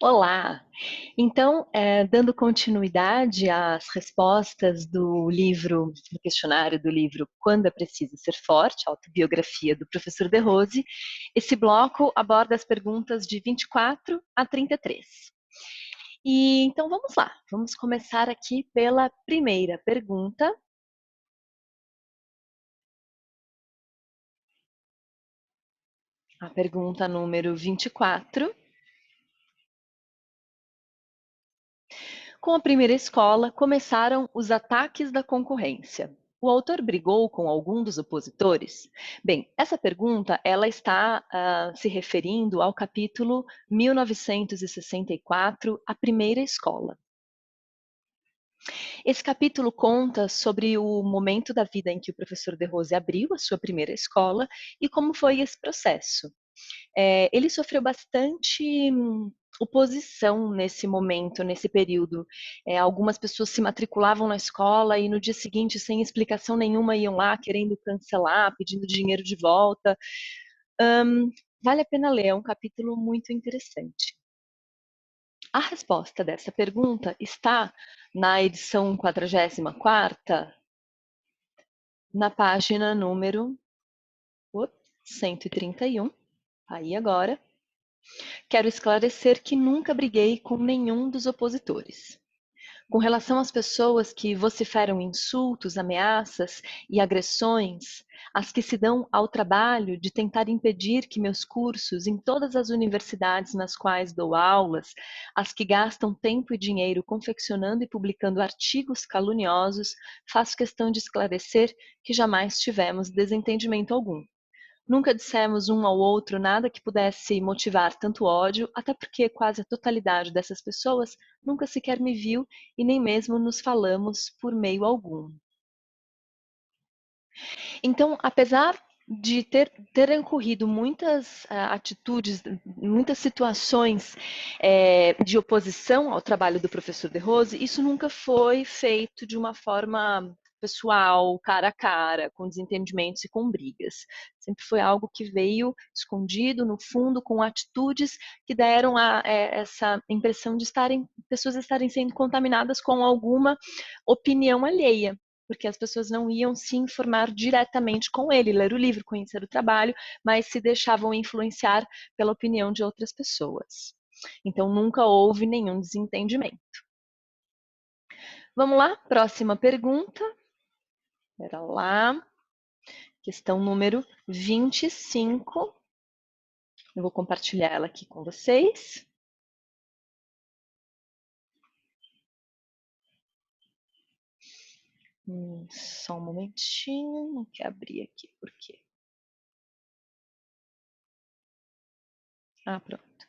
Olá! Então, dando continuidade às respostas do questionário do livro Quando é Preciso Ser Forte, autobiografia do professor De Rose, esse bloco aborda as perguntas de 24 a 33. E então vamos lá, vamos começar aqui pela primeira pergunta. A pergunta número 24. Com a primeira escola, começaram os ataques da concorrência. O autor brigou com algum dos opositores? Bem, essa pergunta ela está se referindo ao capítulo 1964, A Primeira Escola. Esse capítulo conta sobre o momento da vida em que o professor De Rose abriu a sua primeira escola e como foi esse processo. Ele sofreu bastante oposição nesse momento, nesse período. Algumas pessoas se matriculavam na escola e no dia seguinte, sem explicação nenhuma, iam lá querendo cancelar, pedindo dinheiro de volta. Vale a pena ler, é um capítulo muito interessante. A resposta dessa pergunta está na edição 44ª, na página número 131, aí agora. Quero esclarecer que nunca briguei com nenhum dos opositores. Com relação às pessoas que vociferam insultos, ameaças e agressões, as que se dão ao trabalho de tentar impedir que meus cursos em todas as universidades nas quais dou aulas, as que gastam tempo e dinheiro confeccionando e publicando artigos caluniosos, faço questão de esclarecer que jamais tivemos desentendimento algum. Nunca dissemos um ao outro nada que pudesse motivar tanto ódio, até porque quase a totalidade dessas pessoas nunca sequer me viu e nem mesmo nos falamos por meio algum. Então, apesar de terem ocorrido muitas atitudes, muitas situações de oposição ao trabalho do professor De Rose, isso nunca foi feito de uma forma pessoal, cara a cara, com desentendimentos e com brigas. Sempre foi algo que veio escondido, no fundo, com atitudes que deram essa impressão de pessoas estarem sendo contaminadas com alguma opinião alheia, porque as pessoas não iam se informar diretamente com ele, ler o livro, conhecer o trabalho, mas se deixavam influenciar pela opinião de outras pessoas. Então nunca houve nenhum desentendimento. Vamos lá, próxima pergunta. Espera lá. Questão número 25. Eu vou compartilhar ela aqui com vocês. Só um momentinho, não quer abrir aqui, por quê? Pronto.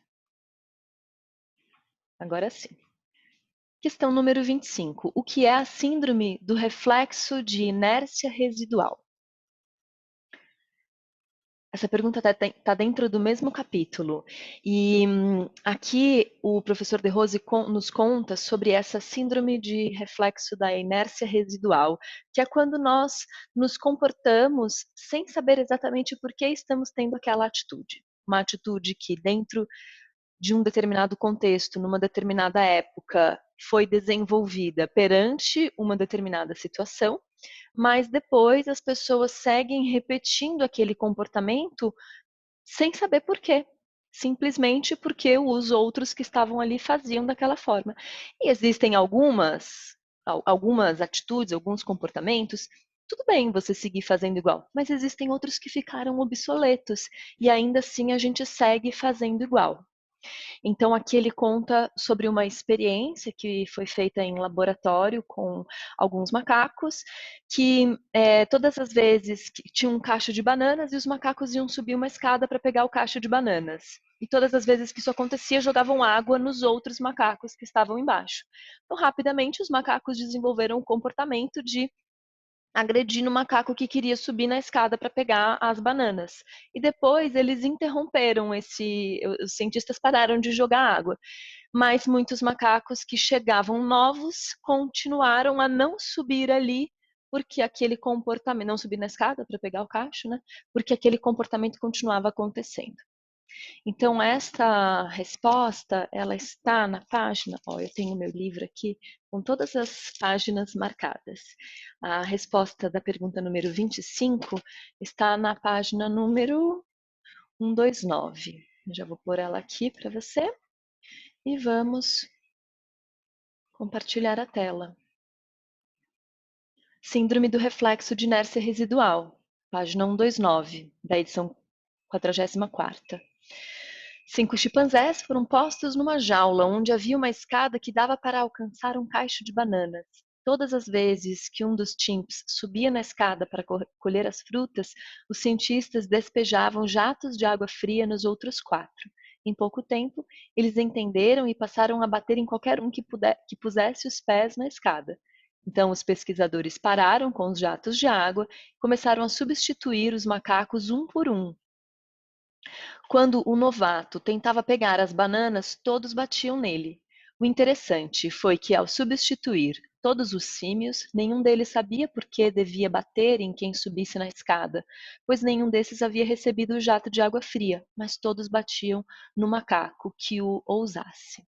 Agora sim. Questão número 25. O que é a síndrome do reflexo de inércia residual? Essa pergunta está dentro do mesmo capítulo. E aqui o professor De Rose nos conta sobre essa síndrome de reflexo da inércia residual, que é quando nós nos comportamos sem saber exatamente por que estamos tendo aquela atitude. Uma atitude que dentro de um determinado contexto, numa determinada época, foi desenvolvida perante uma determinada situação, mas depois as pessoas seguem repetindo aquele comportamento sem saber por quê. Simplesmente porque os outros que estavam ali faziam daquela forma. E existem algumas atitudes, alguns comportamentos, tudo bem você seguir fazendo igual, mas existem outros que ficaram obsoletos e ainda assim a gente segue fazendo igual. Então, aqui ele conta sobre uma experiência que foi feita em laboratório com alguns macacos, que todas as vezes que tinha um cacho de bananas e os macacos iam subir uma escada para pegar o cacho de bananas. E todas as vezes que isso acontecia, jogavam água nos outros macacos que estavam embaixo. Então, rapidamente, os macacos desenvolveram o comportamento de agredindo o macaco que queria subir na escada para pegar as bananas. E depois eles interromperam os cientistas pararam de jogar água. Mas muitos macacos que chegavam novos continuaram a não subir ali porque aquele comportamento, não subir na escada para pegar o cacho, né? Porque aquele comportamento continuava acontecendo. Então, esta resposta, ela está na página, ó, eu tenho meu livro aqui com todas as páginas marcadas. A resposta da pergunta número 25 está na página número 129. Eu já vou pôr ela aqui para você e vamos compartilhar a tela. Síndrome do reflexo de inércia residual, página 129, da edição 44ª. 5 chimpanzés foram postos numa jaula onde havia uma escada que dava para alcançar um cacho de bananas. Todas as vezes que um dos chimps subia na escada para colher as frutas, os cientistas despejavam jatos de água fria nos outros 4. Em pouco tempo, eles entenderam e passaram a bater em qualquer um que pusesse os pés na escada. Então, os pesquisadores pararam com os jatos de água e começaram a substituir os macacos um por um. Quando o novato tentava pegar as bananas, todos batiam nele. O interessante foi que, ao substituir todos os símios, nenhum deles sabia por que devia bater em quem subisse na escada, pois nenhum desses havia recebido o jato de água fria, mas todos batiam no macaco que o ousasse.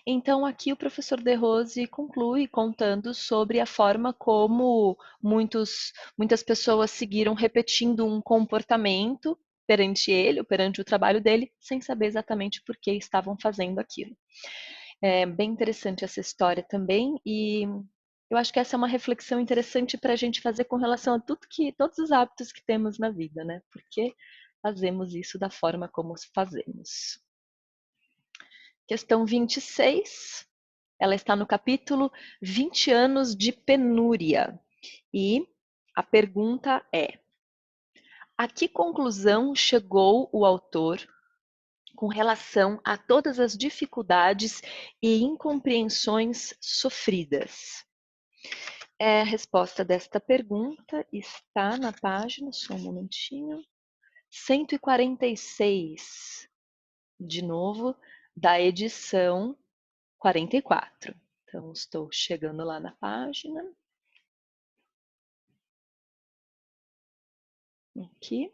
Então, aqui o professor De Rose conclui contando sobre a forma como muitas pessoas seguiram repetindo um comportamento perante ele, ou perante o trabalho dele, sem saber exatamente por que estavam fazendo aquilo. É bem interessante essa história também, e eu acho que essa é uma reflexão interessante para a gente fazer com relação a todos os hábitos que temos na vida, né? Por que fazemos isso da forma como fazemos? Questão 26. Ela está no capítulo 20 anos de penúria. E a pergunta é: a que conclusão chegou o autor com relação a todas as dificuldades e incompreensões sofridas? A resposta desta pergunta está na página, só um momentinho, 146, de novo, da edição 44. Então, estou chegando lá na página. Aqui.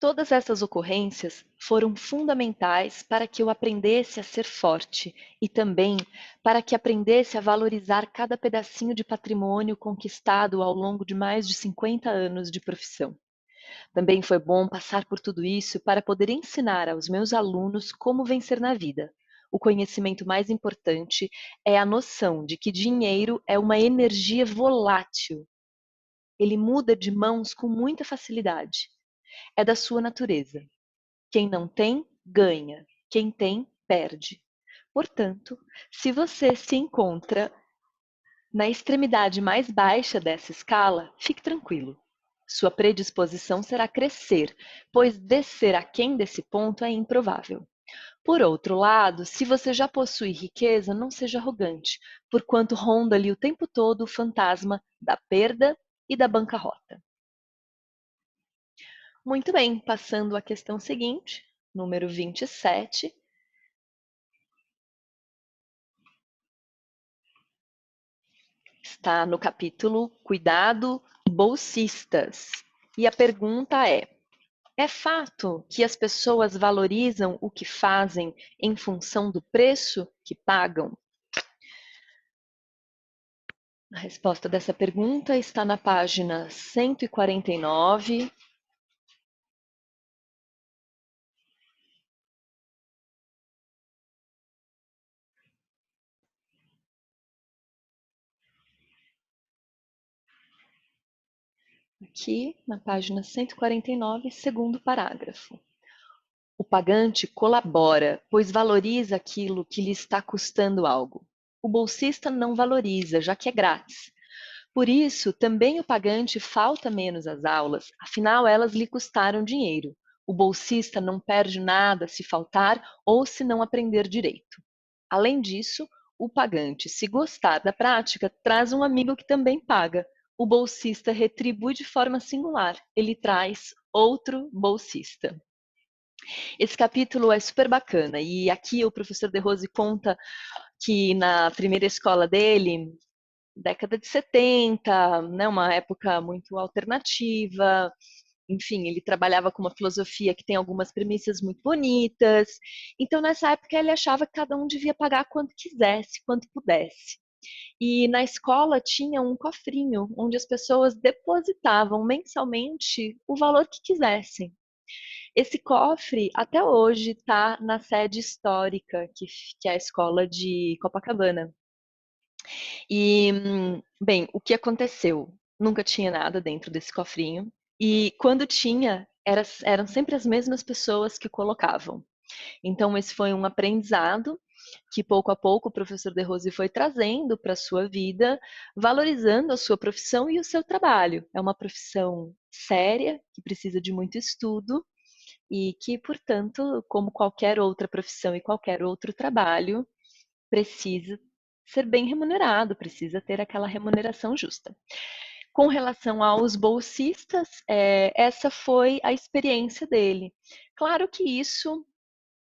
Todas essas ocorrências foram fundamentais para que eu aprendesse a ser forte e também para que aprendesse a valorizar cada pedacinho de patrimônio conquistado ao longo de mais de 50 anos de profissão. Também foi bom passar por tudo isso para poder ensinar aos meus alunos como vencer na vida. O conhecimento mais importante é a noção de que dinheiro é uma energia volátil. Ele muda de mãos com muita facilidade. É da sua natureza. Quem não tem, ganha. Quem tem, perde. Portanto, se você se encontra na extremidade mais baixa dessa escala, fique tranquilo. Sua predisposição será crescer, pois descer aquém desse ponto é improvável. Por outro lado, se você já possui riqueza, não seja arrogante, porquanto ronda ali o tempo todo o fantasma da perda e da bancarrota. Muito bem, passando à questão seguinte, número 27. Está no capítulo Cuidado, bolsistas. E a pergunta é fato que as pessoas valorizam o que fazem em função do preço que pagam? A resposta dessa pergunta está na página 149. Aqui, na página 149, segundo parágrafo. O pagante colabora, pois valoriza aquilo que lhe está custando algo. O bolsista não valoriza, já que é grátis. Por isso, também o pagante falta menos às aulas, afinal elas lhe custaram dinheiro. O bolsista não perde nada se faltar ou se não aprender direito. Além disso, o pagante, se gostar da prática, traz um amigo que também paga. O bolsista retribui de forma singular, ele traz outro bolsista. Esse capítulo é super bacana e aqui o professor De Rose conta que na primeira escola dele, década de 70, né, uma época muito alternativa, enfim, ele trabalhava com uma filosofia que tem algumas premissas muito bonitas. Então, nessa época, ele achava que cada um devia pagar quanto quisesse, quanto pudesse. E na escola tinha um cofrinho onde as pessoas depositavam mensalmente o valor que quisessem. Esse cofre, até hoje, está na sede histórica, que é a escola de Copacabana. E, bem, o que aconteceu? Nunca tinha nada dentro desse cofrinho. E quando tinha, eram sempre as mesmas pessoas que colocavam. Então, esse foi um aprendizado que pouco a pouco o professor De Rose foi trazendo para a sua vida, valorizando a sua profissão e o seu trabalho. É uma profissão séria, que precisa de muito estudo e que, portanto, como qualquer outra profissão e qualquer outro trabalho, precisa ser bem remunerado, precisa ter aquela remuneração justa. Com relação aos bolsistas, essa foi a experiência dele. Claro que isso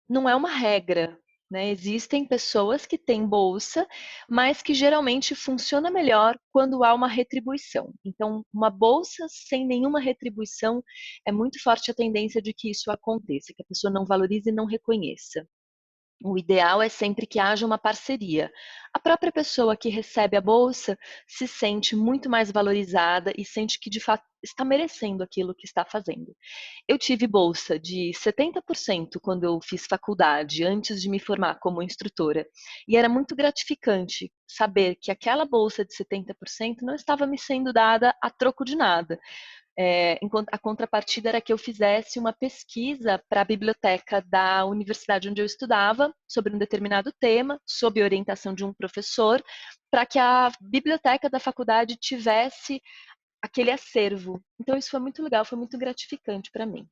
não é uma regra, né? Existem pessoas que têm bolsa, mas que geralmente funciona melhor quando há uma retribuição. Então, uma bolsa sem nenhuma retribuição, é muito forte a tendência de que isso aconteça, que a pessoa não valorize e não reconheça. O ideal é sempre que haja uma parceria. A própria pessoa que recebe a bolsa se sente muito mais valorizada e sente que de fato está merecendo aquilo que está fazendo. Eu tive bolsa de 70% quando eu fiz faculdade, antes de me formar como instrutora. E era muito gratificante saber que aquela bolsa de 70% não estava me sendo dada a troco de nada. A contrapartida era que eu fizesse uma pesquisa para a biblioteca da universidade onde eu estudava, sobre um determinado tema, sob orientação de um professor, para que a biblioteca da faculdade tivesse aquele acervo. Então, isso foi muito legal, foi muito gratificante para mim.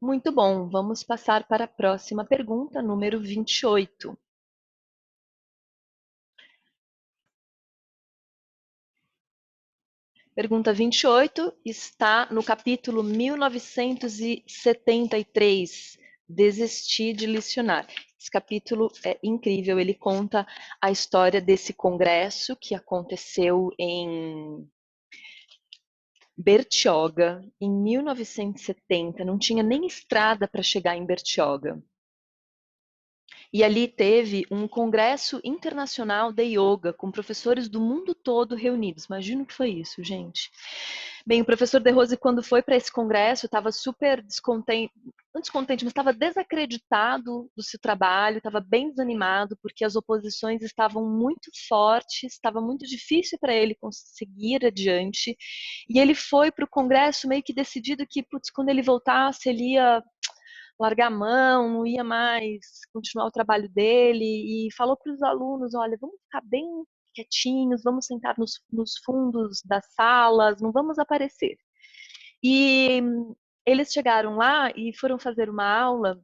Muito bom, vamos passar para a próxima pergunta, número 28. Pergunta 28 está no capítulo 1973, Desistir de Licionar. Esse capítulo é incrível, ele conta a história desse congresso que aconteceu em Bertioga, em 1970. Não tinha nem estrada para chegar em Bertioga. E ali teve um congresso internacional de yoga, com professores do mundo todo reunidos. Imagina o que foi isso, gente. Bem, o professor De Rose, quando foi para esse congresso, estava super descontente, não descontente, mas estava desacreditado do seu trabalho, estava bem desanimado, porque as oposições estavam muito fortes, estava muito difícil para ele conseguir adiante. E ele foi para o congresso meio que decidido que, putz, quando ele voltasse, ele ia largar a mão, não ia mais continuar o trabalho dele, e falou para os alunos: olha, vamos ficar bem quietinhos, vamos sentar nos fundos das salas, não vamos aparecer. E eles chegaram lá e foram fazer uma aula,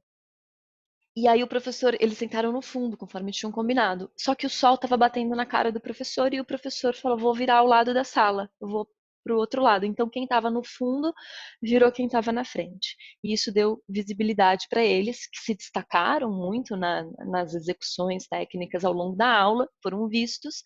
e aí o professor, eles sentaram no fundo, conforme tinham combinado. Só que o sol estava batendo na cara do professor e o professor falou: vou virar ao lado da sala, eu vou para o outro lado. Então quem estava no fundo virou quem estava na frente. E isso deu visibilidade para eles, que se destacaram muito nas execuções técnicas ao longo da aula, foram vistos.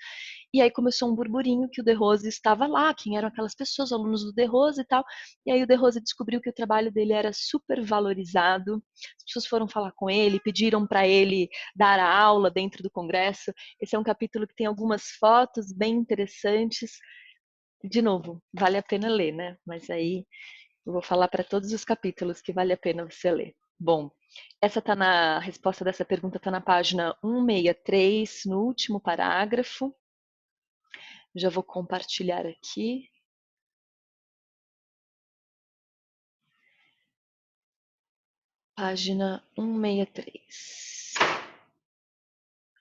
E aí começou um burburinho que o De Rose estava lá, quem eram aquelas pessoas, alunos do De Rose e tal. E aí o De Rose descobriu que o trabalho dele era super valorizado. As pessoas foram falar com ele, pediram para ele dar a aula dentro do congresso. Esse é um capítulo que tem algumas fotos bem interessantes. De novo, vale a pena ler, né? Mas aí eu vou falar para todos os capítulos que vale a pena você ler. Bom, essa tá a resposta dessa pergunta está na página 163, no último parágrafo. Já vou compartilhar aqui. Página 163.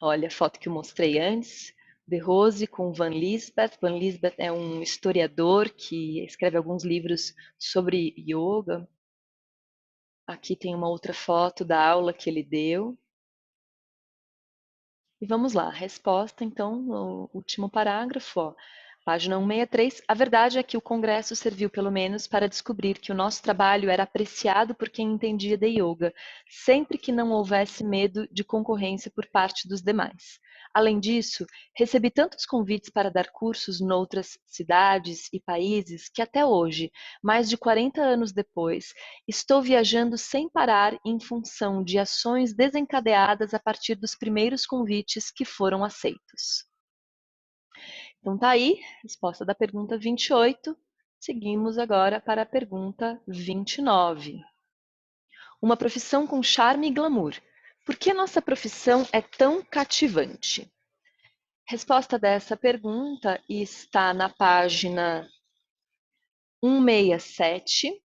Olha a foto que eu mostrei antes. De Rose com Van Lisbeth. Van Lisbeth é um historiador que escreve alguns livros sobre yoga. Aqui tem uma outra foto da aula que ele deu. E vamos lá, resposta então no último parágrafo. Ó. Página 163. A verdade é que o Congresso serviu pelo menos para descobrir que o nosso trabalho era apreciado por quem entendia de yoga, sempre que não houvesse medo de concorrência por parte dos demais. Além disso, recebi tantos convites para dar cursos noutras cidades e países que até hoje, mais de 40 anos depois, estou viajando sem parar em função de ações desencadeadas a partir dos primeiros convites que foram aceitos. Então tá aí, resposta da pergunta 28. Seguimos agora para a pergunta 29. Uma profissão com charme e glamour. Por que nossa profissão é tão cativante? Resposta dessa pergunta está na página 167.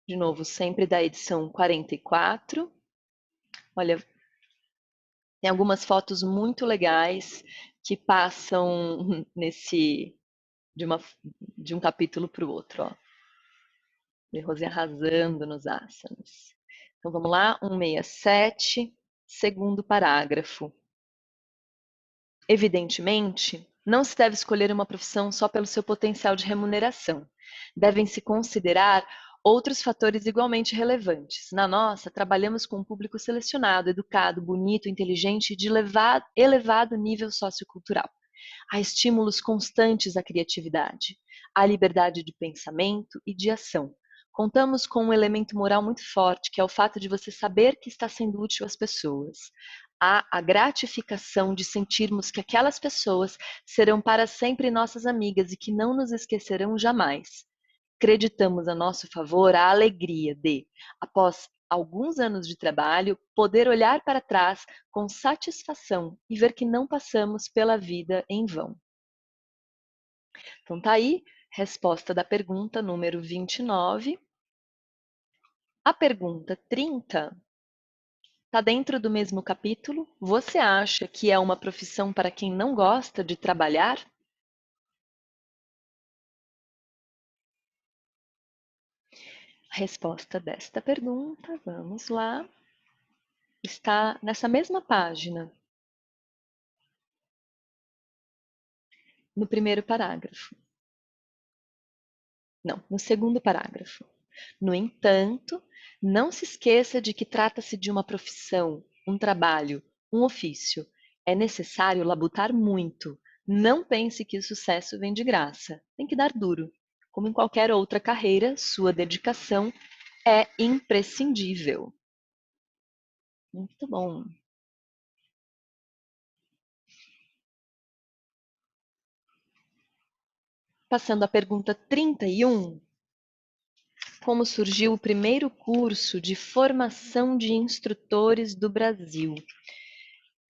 De novo, sempre da edição 44. Olha, tem algumas fotos muito legais que passam de um capítulo para o outro. Ó. De Rose arrasando nos asanas. Então vamos lá, 167, segundo parágrafo. Evidentemente, não se deve escolher uma profissão só pelo seu potencial de remuneração. Devem-se considerar outros fatores igualmente relevantes. Na nossa, trabalhamos com um público selecionado, educado, bonito, inteligente e de elevado nível sociocultural. Há estímulos constantes à criatividade, à liberdade de pensamento e de ação. Contamos com um elemento moral muito forte, que é o fato de você saber que está sendo útil às pessoas. Há a gratificação de sentirmos que aquelas pessoas serão para sempre nossas amigas e que não nos esquecerão jamais. Acreditamos a nosso favor a alegria de, após alguns anos de trabalho, poder olhar para trás com satisfação e ver que não passamos pela vida em vão. Então tá aí, resposta da pergunta número 29. A pergunta 30 está dentro do mesmo capítulo. Você acha que é uma profissão para quem não gosta de trabalhar? A resposta desta pergunta, vamos lá, está nessa mesma página, no primeiro parágrafo. Não, no segundo parágrafo. No entanto, não se esqueça de que trata-se de uma profissão, um trabalho, um ofício. É necessário labutar muito. Não pense que o sucesso vem de graça. Tem que dar duro. Como em qualquer outra carreira, sua dedicação é imprescindível. Muito bom. Passando à pergunta 31. Como surgiu o primeiro curso de formação de instrutores do Brasil?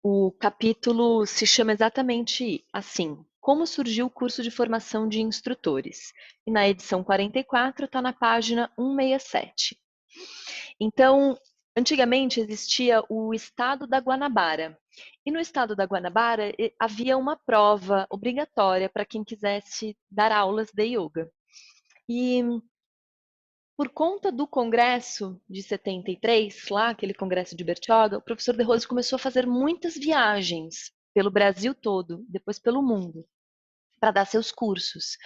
O capítulo se chama exatamente assim, Como surgiu o curso de formação de instrutores? E na edição 44 está na página 167. Então, antigamente existia o estado da Guanabara. E no estado da Guanabara havia uma prova obrigatória para quem quisesse dar aulas de yoga. E por conta do congresso de 73, lá, aquele congresso de Bertioga, o professor De Rose começou a fazer muitas viagens pelo Brasil todo, depois pelo mundo, para dar seus cursos.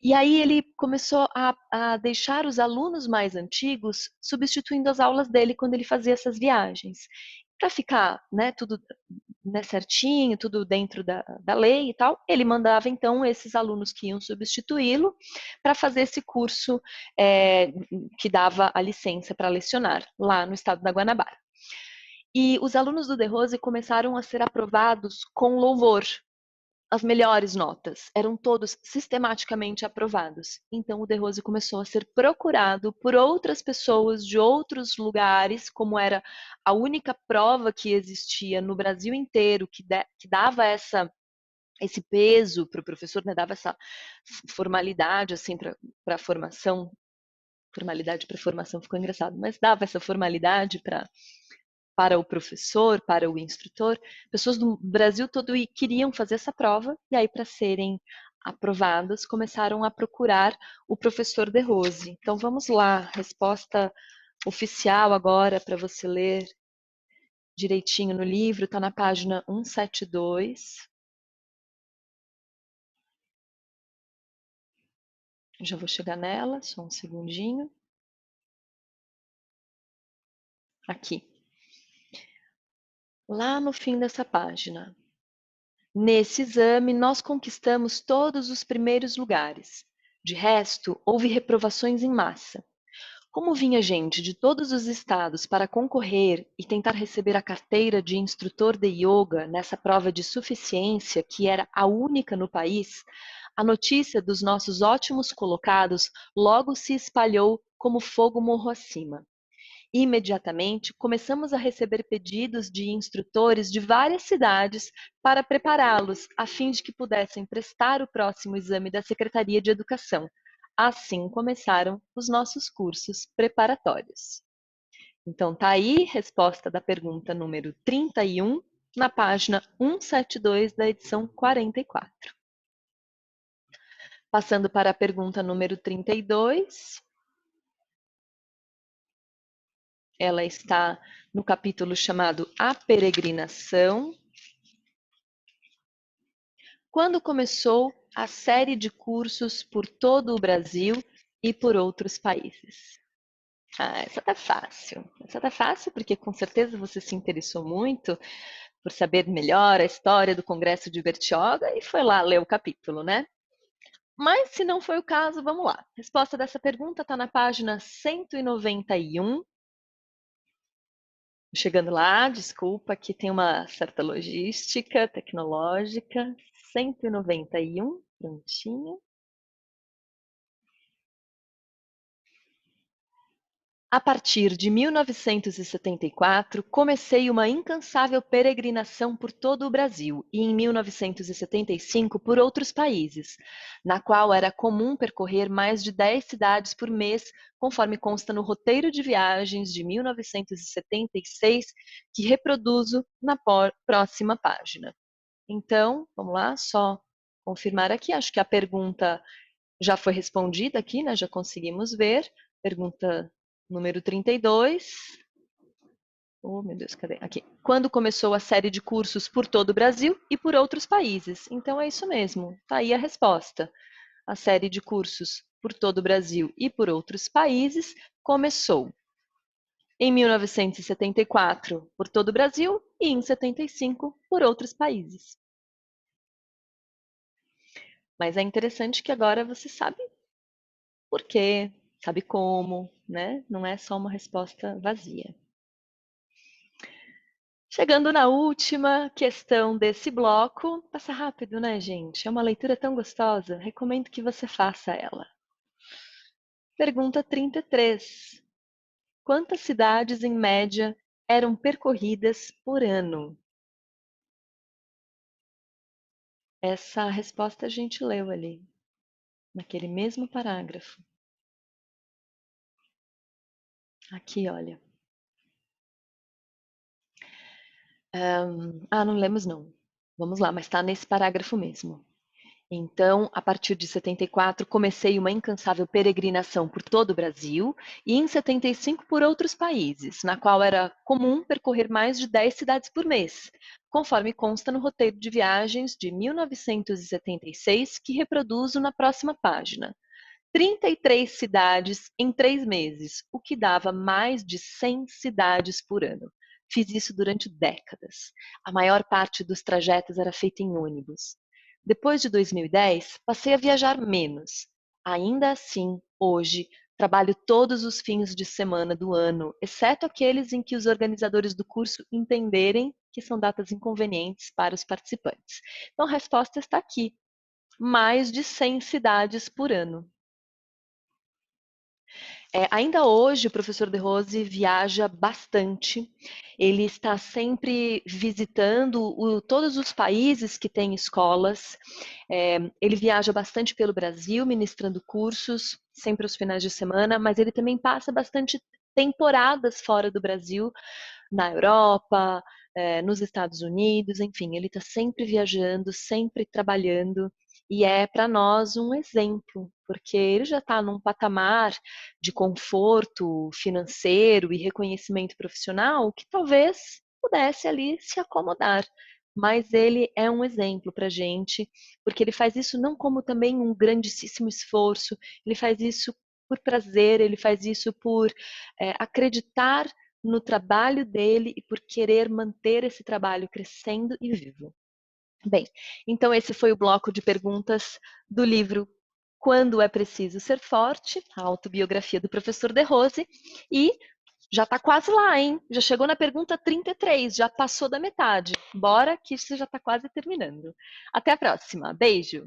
E aí ele começou a deixar os alunos mais antigos substituindo as aulas dele quando ele fazia essas viagens. Para ficar tudo certinho, tudo dentro da lei e tal, ele mandava então esses alunos que iam substituí-lo para fazer esse curso que dava a licença para lecionar lá no estado da Guanabara. E os alunos do De Rose começaram a ser aprovados com louvor. As melhores notas eram todos sistematicamente aprovados. Então o De Rose começou a ser procurado por outras pessoas de outros lugares, como era a única prova que existia no Brasil inteiro que dava esse peso para o professor, dava essa formalidade assim para a formação. Formalidade para formação ficou engraçado, mas dava essa formalidade para o professor, para o instrutor. Pessoas do Brasil todo queriam fazer essa prova, e aí, para serem aprovadas, começaram a procurar o professor De Rose. Então, vamos lá, resposta oficial agora para você ler direitinho no livro, está na página 172. Já vou chegar nela, só um segundinho. Aqui. Lá no fim dessa página. Nesse exame, nós conquistamos todos os primeiros lugares. De resto, houve reprovações em massa. Como vinha gente de todos os estados para concorrer e tentar receber a carteira de instrutor de yoga nessa prova de suficiência, que era a única no país, a notícia dos nossos ótimos colocados logo se espalhou como fogo morro acima. Imediatamente, começamos a receber pedidos de instrutores de várias cidades para prepará-los, a fim de que pudessem prestar o próximo exame da Secretaria de Educação. Assim começaram os nossos cursos preparatórios. Então, tá aí resposta da pergunta número 31, na página 172 da edição 44. Passando para a pergunta número 32. Ela está no capítulo chamado A Peregrinação. Quando começou a série de cursos por todo o Brasil e por outros países? Essa tá fácil. Essa tá fácil porque com certeza você se interessou muito por saber melhor a história do Congresso de Bertioga e foi lá ler o capítulo, né? Mas se não foi o caso, vamos lá. A resposta dessa pergunta está na página 191. Chegando lá, desculpa, aqui tem uma certa logística tecnológica. 191, prontinho. A partir de 1974, comecei uma incansável peregrinação por todo o Brasil e em 1975 por outros países, na qual era comum percorrer mais de 10 cidades por mês, conforme consta no roteiro de viagens de 1976, que reproduzo na próxima página. Então, vamos lá, só confirmar aqui, acho que a pergunta já foi respondida aqui, né? Já conseguimos ver. Pergunta número 32. Oh, meu Deus, cadê? Aqui. Quando começou a série de cursos por todo o Brasil e por outros países? Então é isso mesmo, tá aí a resposta. A série de cursos por todo o Brasil e por outros países começou em 1974 por todo o Brasil e em 75 por outros países. Mas é interessante que agora você sabe por quê, sabe como, né? Não é só uma resposta vazia. Chegando na última questão desse bloco, passa rápido, né, gente? É uma leitura tão gostosa, recomendo que você faça ela. Pergunta 33. Quantas cidades, em média, eram percorridas por ano? Essa resposta a gente leu ali, naquele mesmo parágrafo. Aqui, olha. Não lemos não. Vamos lá, mas está nesse parágrafo mesmo. Então, a partir de 74, comecei uma incansável peregrinação por todo o Brasil e em 75 por outros países, na qual era comum percorrer mais de 10 cidades por mês, conforme consta no roteiro de viagens de 1976, que reproduzo na próxima página. 33 cidades em 3 meses, o que dava mais de 100 cidades por ano. Fiz isso durante décadas. A maior parte dos trajetos era feita em ônibus. Depois de 2010, passei a viajar menos. Ainda assim, hoje, trabalho todos os fins de semana do ano, exceto aqueles em que os organizadores do curso entenderem que são datas inconvenientes para os participantes. Então, a resposta está aqui. Mais de 100 cidades por ano. Ainda hoje, o professor De Rose viaja bastante. Ele está sempre visitando todos os países que têm escolas. Ele viaja bastante pelo Brasil, ministrando cursos, sempre aos finais de semana, mas ele também passa bastante temporadas fora do Brasil, na Europa, nos Estados Unidos, enfim, ele está sempre viajando, sempre trabalhando. E é para nós um exemplo, porque ele já está num patamar de conforto financeiro e reconhecimento profissional que talvez pudesse ali se acomodar. Mas ele é um exemplo para a gente, porque ele faz isso não como também um grandíssimo esforço, ele faz isso por prazer, ele faz isso por acreditar no trabalho dele e por querer manter esse trabalho crescendo e vivo. Bem, então esse foi o bloco de perguntas do livro Quando é Preciso Ser Forte, a autobiografia do professor De Rose, e já está quase lá, hein? Já chegou na pergunta 33, já passou da metade. Bora que isso já está quase terminando. Até a próxima. Beijo!